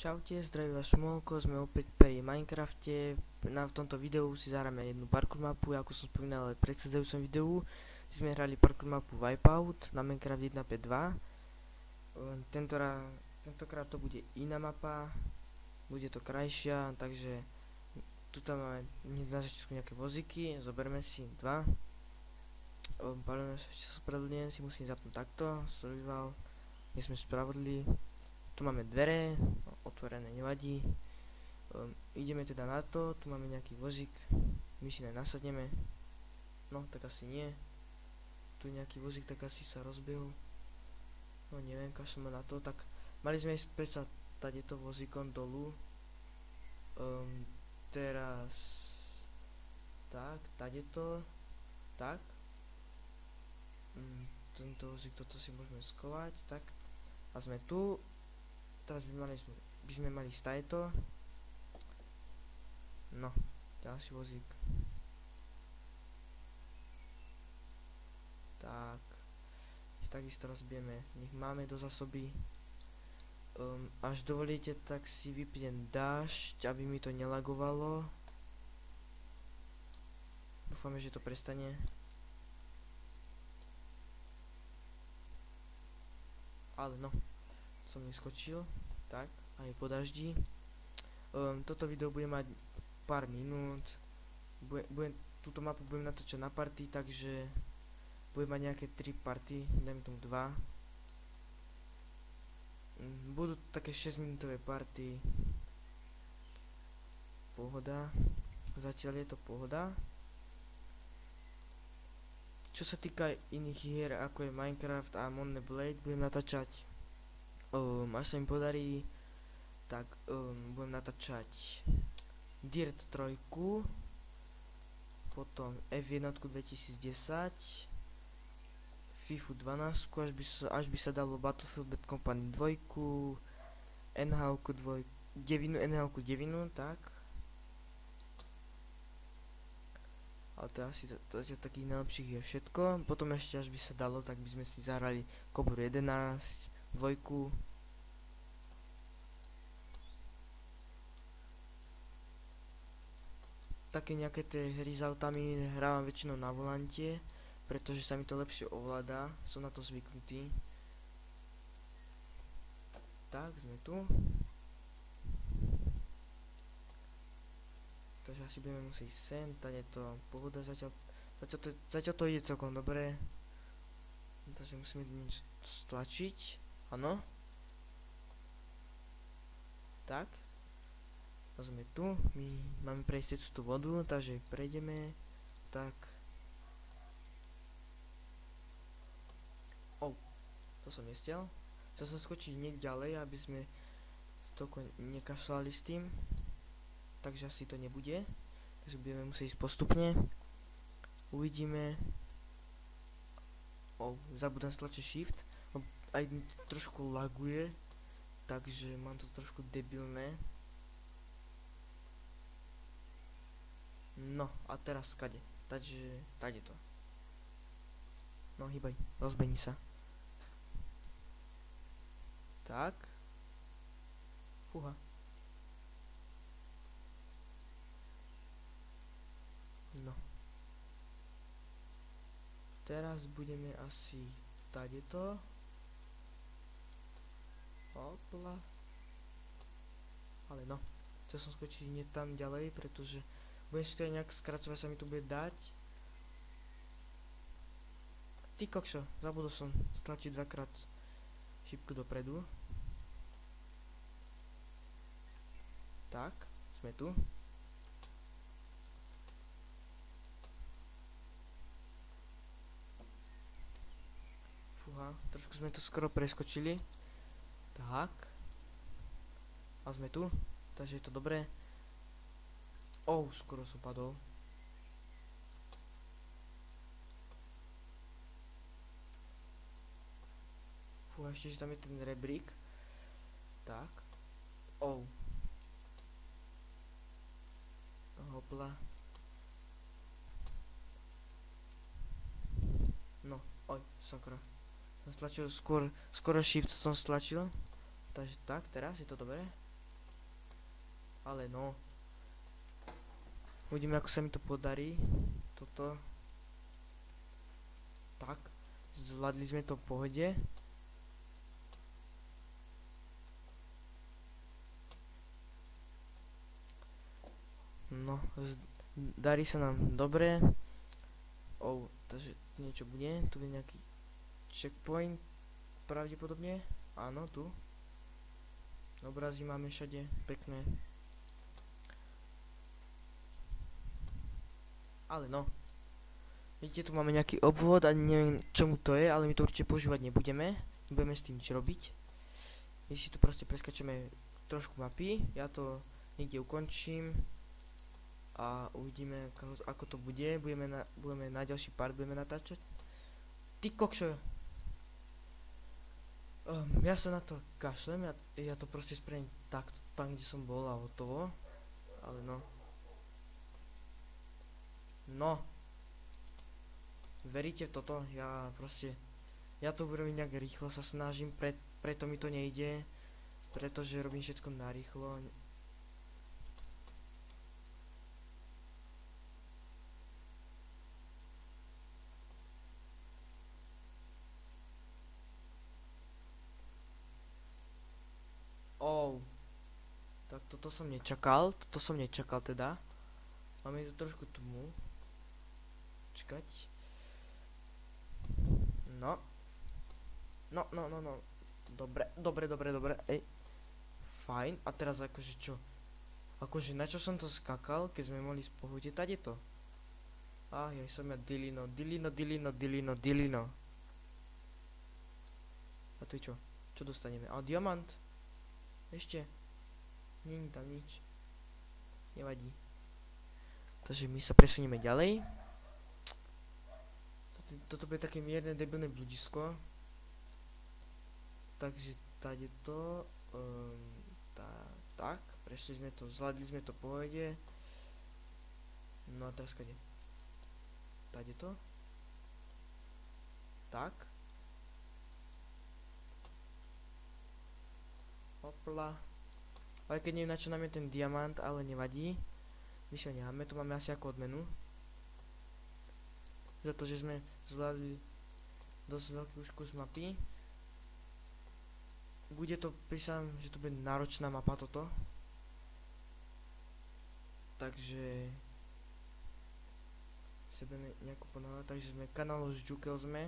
Čaute, zdraví vás Šmolko, sme opäť pri Minecrafte. V tomto videu si zahráme jednu parkour mapu, ako som spomínal aj v predchádzajúcom videu. Sme hrali parkour mapu Wipeout na Minecraft 1.5.2. Tentokrát to bude iná mapa, bude to krajšia, takže tu tam máme na začiatku nejaké vozíky, zoberme si dva. Pardon, ešte sa spravodlňujem, si musím zapnúť takto, survival, nie sme spravodliví. Tu máme dvere, otvorené, nevadí. Ideme teda na to, tu máme nejaký vozík, my si nasadneme. No, tak asi nie. Tu je nejaký vozík, tak asi sa rozbehol. No neviem, kašleme na to, tak mali sme ísť predsa tadeto vozíkom dolu. Teraz tak, tadeto, tak. Tento vozík, toto si môžeme skovať, tak. A sme tu. Teraz by sme mali stajeto. No, ďalší vozík. Tak. Takisto rozbijeme. Nech máme do zásoby. Až dovolíte, tak si vypnem dážď, aby mi to nelagovalo. Dúfame, že to prestane. Ale no, som neskočil. Tak, aj po daždi. Toto video bude mať pár minút. Túto mapu budem natáčať na party, takže bude mať nejaké 3 party, dajme tomu 2. Budú také 6 minútové party. Pohoda. Zatiaľ je to pohoda. Čo sa týka iných hier, ako je Minecraft a Monne Blade, budem natáčať. Až sa mi podarí, tak budem natáčať Dirt 3, potom F1 2010, FIFA 12, až by sa dalo Battlefield Bad Company 2, NHL 9, tak. Ale to asi takých najlepších je všetko. Potom ešte, až by sa dalo, tak by sme si zahrali Cobru 11, 2. Také nejaké tie hry s autami hrávam väčšinou na volante, pretože sa mi to lepšie ovláda, som na to zvyknutý. Tak, sme tu. Takže asi budeme musieť sem, tady je to pohoda, zatiaľ to ide celkom dobre. Takže musíme niečo stlačiť, áno. Tak. A sme tu, my máme prejsť tú vodu, takže prejdeme, tak. To som nestiel. Chcel som skočiť niekde ďalej, aby sme toľko nekašľali s tým. Takže asi to nebude. Takže budeme musieť ísť postupne. Uvidíme. Zabudám stlačiť shift. Aj trošku laguje. Takže mám to trošku debilné. No a teraz kade? Takže tady to. No hýbaj, rozbehni sa. Tak. Fúha. No. Teraz budeme asi tadeto. Hopla. Ale no. Chcel som skočiť nie tam ďalej, pretože budem si to aj nejak skracovať, sa mi to bude dať. Ty kokšo, zabudol som stlačiť dvakrát šipku dopredu. Tak, sme tu. Fúha, trošku sme to skoro preskočili. Tak. A sme tu, takže je to dobré. Skoro som padol. Fúha, ešte, že tam je ten rebrík. Tak. Hopla. No, sakra. Som stlačil skoro shift som stlačil. Takže tak, teraz je to dobré. Ale no. Uvidíme, ako sa mi to podarí. Toto. Tak. Zvládli sme to v pohode. No, darí sa nám dobre. Takže niečo bude. Tu je nejaký checkpoint. Pravdepodobne. Áno, tu. Obrazy máme všade. Pekné. Ale no. Vidíte, tu máme nejaký obvod a neviem čomu to je, ale my to určite používať nebudeme. Nebudeme s tým nič robiť. My si tu proste preskačeme trošku mapy. Ja to niekde ukončím. A uvidíme, ako to bude. Budeme na ďalší part budeme natáčať. Ty kokšo. Ja sa na to kašlem. Ja to proste spravím takto, tam, kde som bol a hotovo. Ale no. No. Veríte v toto? Ja to budem nejak rýchlo sa snažím, preto mi to nejde. Pretože robím všetko narýchlo. Tak toto som nečakal teda. Máme tu trošku tmu. Čakať. No. Dobre. Ej. Fajn. A teraz akože čo? Akože na čo som to skakal, keď sme mohli v pohode tady to? Ja som ja dilino. A tu čo? Čo dostaneme? Diamant. Ešte. Není tam nič. Nevadí. Takže my sa presunieme ďalej. Toto bude také mierne debilné bludisko. Takže tady to. Tak. Prešli sme to, zvládli sme to v pohode. No a teraz kade? Tady to. Tak. Hopla. Ale keď neviem, na čo nám je ten diamant, ale nevadí. My sa nemáme, to máme asi ako odmenu. Za to, že sme zvládli dosť veľký už kus mapy. Bude to, prísam, že to bude náročná mapa toto. Takže sa budeme nejako ponáhľať, takže sme kanálu z Jukel sme.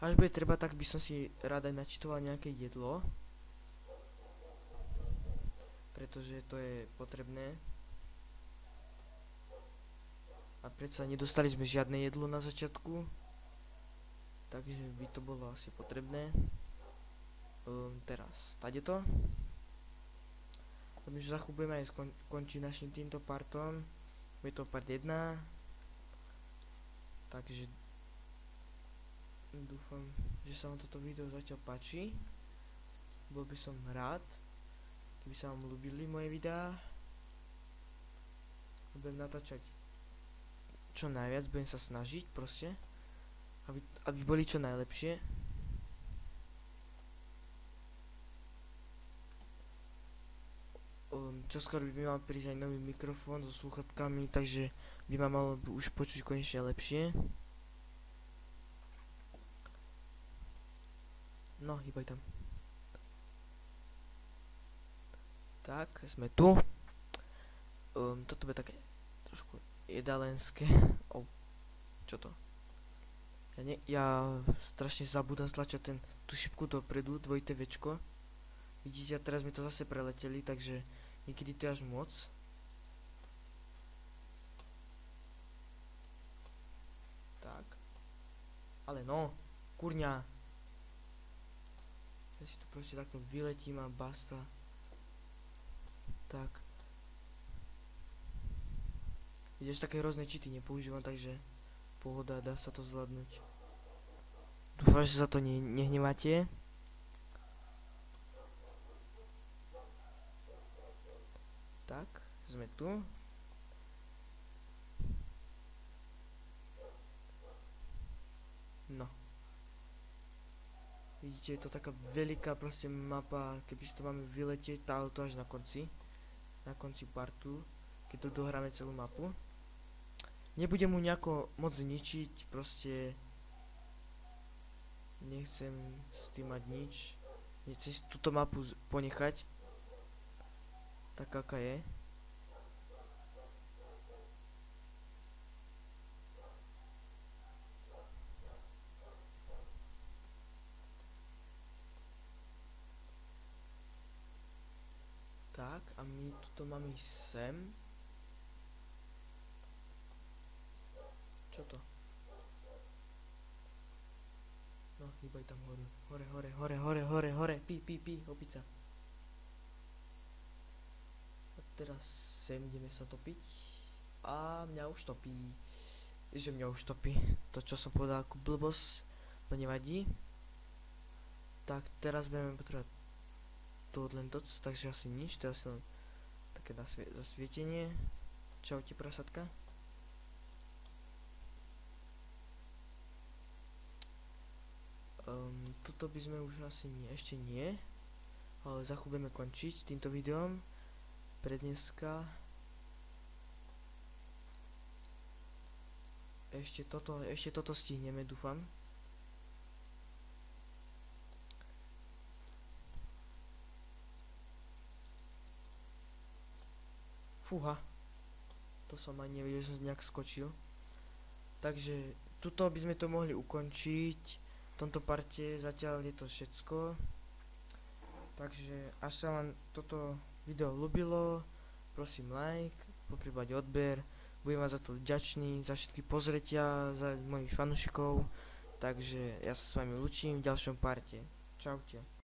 Až bude treba, tak by som si rád aj načítoval nejaké jedlo. Pretože to je potrebné. A predsa nedostali sme žiadne jedlo na začiatku. Takže by to bolo asi potrebné. Teraz, tady to. My už za chvíľu budeme aj skončiť našim týmto partom. Bude to part 1. Takže dúfam, že sa vám toto video zatiaľ páči. Bol by som rád, keby sa vám ľúbili moje videá. Budem natáčať čo najviac, budem sa snažiť proste, aby boli čo najlepšie. Čoskoro by mal prísť aj nový mikrofón so slúchatkami, takže by ma malo už počuť konečne lepšie. No, hýbaj tam. Tak, sme tu. Toto bude také trošku jedalenské. Čo to? Ja strašne zabudám stlačať tú šipku dopredu, dvojité večko. Vidíte, a teraz mi to zase preleteli, takže niekedy to je až moc. Tak. Ale no, kurňa. Ja si tu proste takto vyletím a basta. Tak. Vidíš, také rôzne cheaty nepoužívam, takže pohoda, dá sa to zvládnuť. Dúfam, že sa to nehneváte. Tak, sme tu. No. Vidíte, je to taká veľká proste mapa, keby si to máme vyletieť, ale to až na konci partu, keď to dohráme celú mapu. Nebudem mu nejako moc ničiť, proste nechcem s tým mať nič. Nechcem si túto mapu ponechať, tak aká je. Tak, a my tuto máme ísť sem. Čo to? No, hýbaj tam hore. Hore. Pí, opica. A teraz sem ideme sa topiť. A mňa už topí. Že mňa už topí. To, čo som povedal ako blbosť, to nevadí. Tak, teraz budeme potrebovať to len doc, takže asi nič, teraz len také zasvietenie. Čaute prasatka. Toto by sme už asi ešte nie, ale za chvíľu budeme končiť týmto videom pre dneska. Ešte toto stihneme, dúfam. Fúha, to som ani nevedel, že som nejak skočil. Takže tuto by sme to mohli ukončiť. V tomto parte zatiaľ je to všetko. Takže až sa vám toto video ľúbilo, prosím like, poprípade odber. Budem vám za to vďačný, za všetky pozretia, za mojich fanúšikov. Takže ja sa s vami lúčim v ďalšom parte. Čaute.